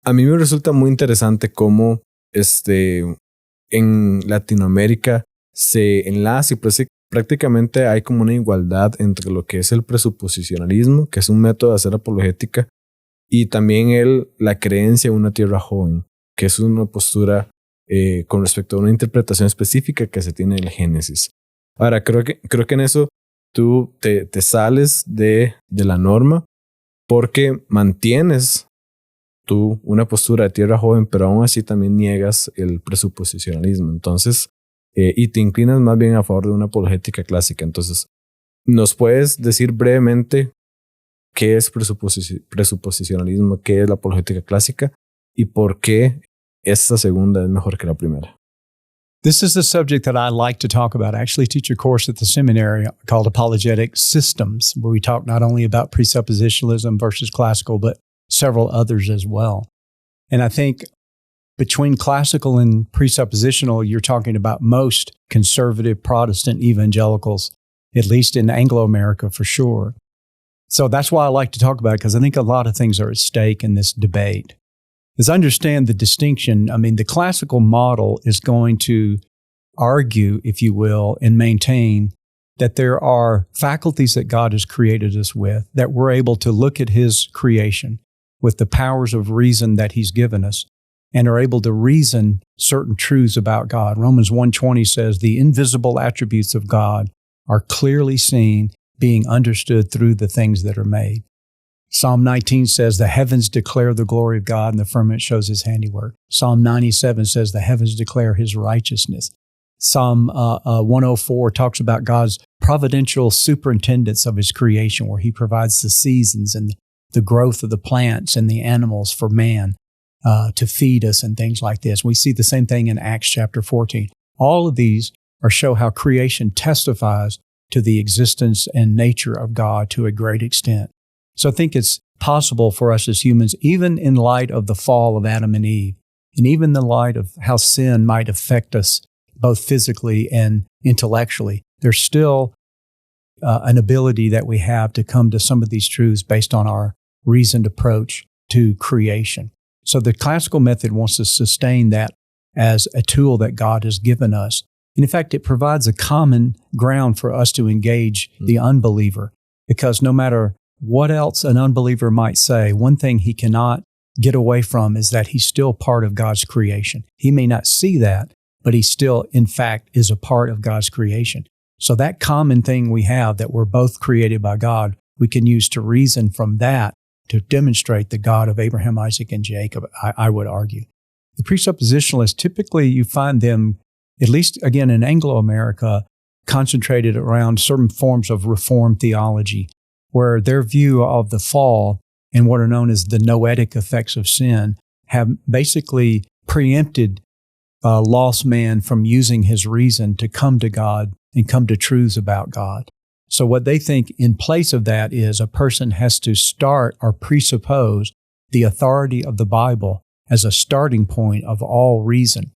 A mí me resulta muy interesante cómo en Latinoamérica se enlaza y prácticamente hay como una igualdad entre lo que es el presuposicionalismo, que es un método de hacer apologética, y también la creencia en una tierra joven, que es una postura con respecto a una interpretación específica que se tiene del Génesis. Ahora, creo que en eso tú te sales de la norma porque mantienes tú una postura de tierra joven, pero aún así también niegas el presuposicionalismo. Entonces, y te inclinas más bien a favor de una apologética clásica. Entonces, ¿nos puedes decir brevemente qué es presuposicionalismo, qué es la apologética clásica y por qué esta segunda es mejor que la primera? This is a subject that I like to talk about. I actually teach a course at the seminary called Apologetic Systems, where we talk not only about presuppositionalism versus classical, but several others as well. And I think between classical and presuppositional, you're talking about most conservative Protestant evangelicals, at least in Anglo-America for sure. So that's why I like to talk about it, because I think a lot of things are at stake in this debate. As I understand the distinction, I mean, the classical model is going to argue, if you will, and maintain that there are faculties that God has created us with, that we're able to look at His creation with the powers of reason that He's given us, and are able to reason certain truths about God. Romans 1:20 says, the invisible attributes of God are clearly seen, being understood through the things that are made. Psalm 19 says, the heavens declare the glory of God, and the firmament shows His handiwork. Psalm 97 says, the heavens declare His righteousness. Psalm 104 talks about God's providential superintendence of His creation, where He provides the seasons and the growth of the plants and the animals for man to feed us and things like this. We see the same thing in Acts chapter 14. All of these show how creation testifies to the existence and nature of God to a great extent. So I think it's possible for us as humans, even in light of the fall of Adam and Eve, and even in the light of how sin might affect us both physically and intellectually, there's still an ability that we have to come to some of these truths based on our reasoned approach to creation. So the classical method wants to sustain that as a tool that God has given us. And in fact, it provides a common ground for us to engage the unbeliever, because no matter what else an unbeliever might say, one thing he cannot get away from is that he's still part of God's creation. He may not see that, but he still, in fact, is a part of God's creation. So that common thing we have, that we're both created by God, we can use to reason from that to demonstrate the God of Abraham, Isaac, and Jacob, I would argue. The presuppositionalists, typically you find them, at least again in Anglo-America, concentrated around certain forms of Reformed theology, where their view of the fall and what are known as the noetic effects of sin have basically preempted a lost man from using his reason to come to God and come to truths about God. So what they think in place of that is a person has to start or presuppose the authority of the Bible as a starting point of all reason.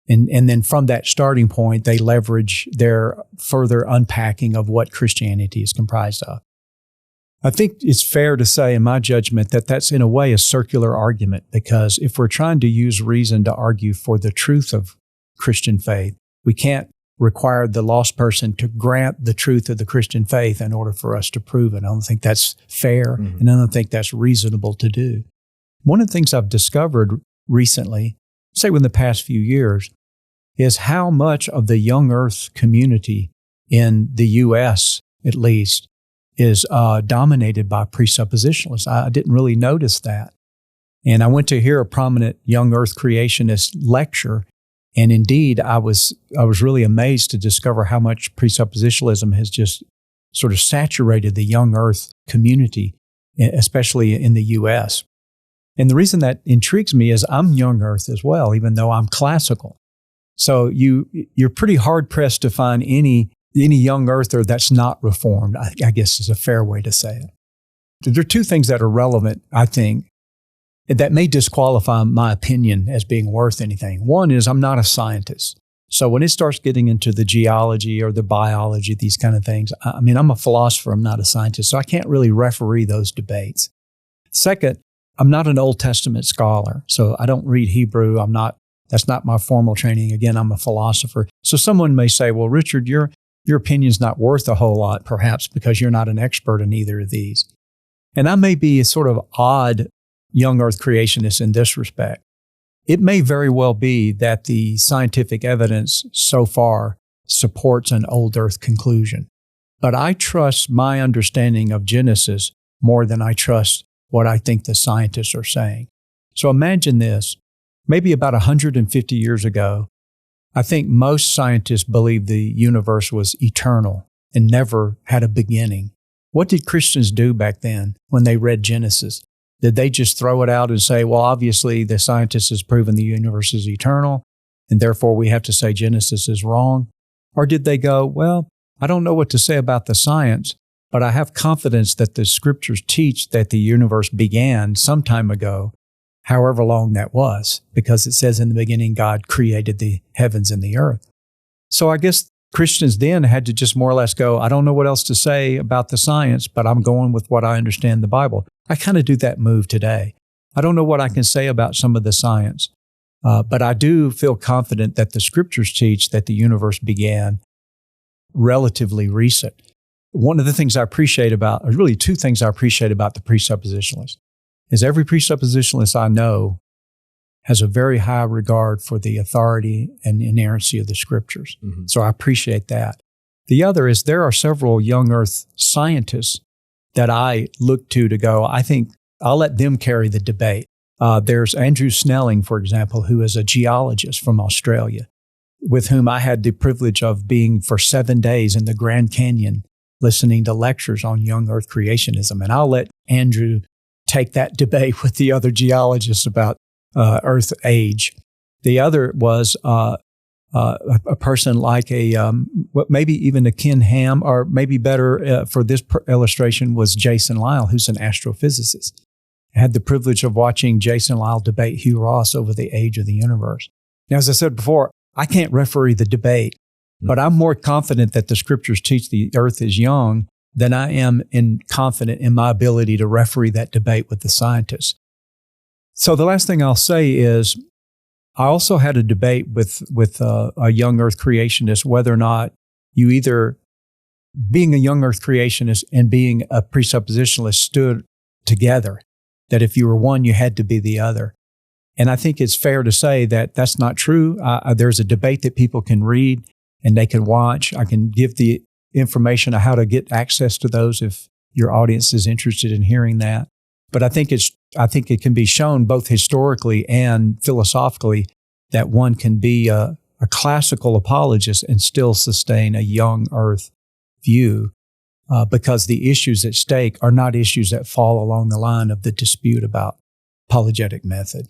And then from that starting point, they leverage their further unpacking of what Christianity is comprised of. I think it's fair to say, in my judgment, that that's in a way a circular argument, because if we're trying to use reason to argue for the truth of Christian faith, we can't require the lost person to grant the truth of the Christian faith in order for us to prove it. I don't think that's fair, and I don't think that's reasonable to do. One of the things I've discovered recently, say within the past few years, is how much of the young earth community in the U.S., at least, is dominated by presuppositionalists. I didn't really notice that. And I went to hear a prominent young earth creationist lecture, and indeed, I was really amazed to discover how much presuppositionalism has just sort of saturated the young earth community, especially in the U.S. And the reason that intrigues me is I'm young earth as well, even though I'm classical. So you're pretty hard-pressed to find any young earther that's not reformed, I guess is a fair way to say it. There are two things that are relevant, I think, that may disqualify my opinion as being worth anything. One is I'm not a scientist. So when it starts getting into the geology or the biology, these kind of things, I mean, I'm a philosopher, I'm not a scientist, so I can't really referee those debates. Second, I'm not an Old Testament scholar, so I don't read Hebrew. That's not my formal training. Again, I'm a philosopher. So someone may say, well, Richard, your opinion's not worth a whole lot, perhaps because you're not an expert in either of these. And I may be a sort of odd young earth creationist in this respect. It may very well be that the scientific evidence so far supports an old earth conclusion. But I trust my understanding of Genesis more than I trust what I think the scientists are saying. So imagine this. Maybe about 150 years ago, I think most scientists believed the universe was eternal and never had a beginning. What did Christians do back then when they read Genesis? Did they just throw it out and say, well, obviously the scientist has proven the universe is eternal, and therefore we have to say Genesis is wrong? Or did they go, well, I don't know what to say about the science, but I have confidence that the scriptures teach that the universe began some time ago, however long that was, because it says in the beginning, God created the heavens and the earth. So I guess Christians then had to just more or less go, I don't know what else to say about the science, but I'm going with what I understand the Bible. I kind of do that move today. I don't know what I can say about some of the science, but I do feel confident that the scriptures teach that the universe began relatively recent. One of the things I appreciate about, or really two things I appreciate about the presuppositionalist, is every presuppositionalist I know has a very high regard for the authority and inerrancy of the scriptures. Mm-hmm. So I appreciate that. The other is there are several young earth scientists that I look to go, I think I'll let them carry the debate. There's Andrew Snelling, for example, who is a geologist from Australia, with whom I had the privilege of being for 7 days in the Grand Canyon, listening to lectures on young earth creationism. And I'll let Andrew take that debate with the other geologists about earth age. The other was a person like maybe even a Ken Ham, or maybe better for this illustration was Jason Lisle, who's an astrophysicist. I had the privilege of watching Jason Lisle debate Hugh Ross over the age of the universe. Now, as I said before, I can't referee the debate, but I'm more confident that the scriptures teach the earth is young than I am confident in my ability to referee that debate with the scientists. So the last thing I'll say is I also had a debate with a young earth creationist whether or not you either being a young earth creationist and being a presuppositionalist stood together, that if you were one, you had to be the other. And I think it's fair to say that that's not true. There's a debate that people can read and they can watch. I can give the information on how to get access to those if your audience is interested in hearing that. But I think it can be shown both historically and philosophically that one can be a classical apologist and still sustain a young earth view because the issues at stake are not issues that fall along the line of the dispute about apologetic method.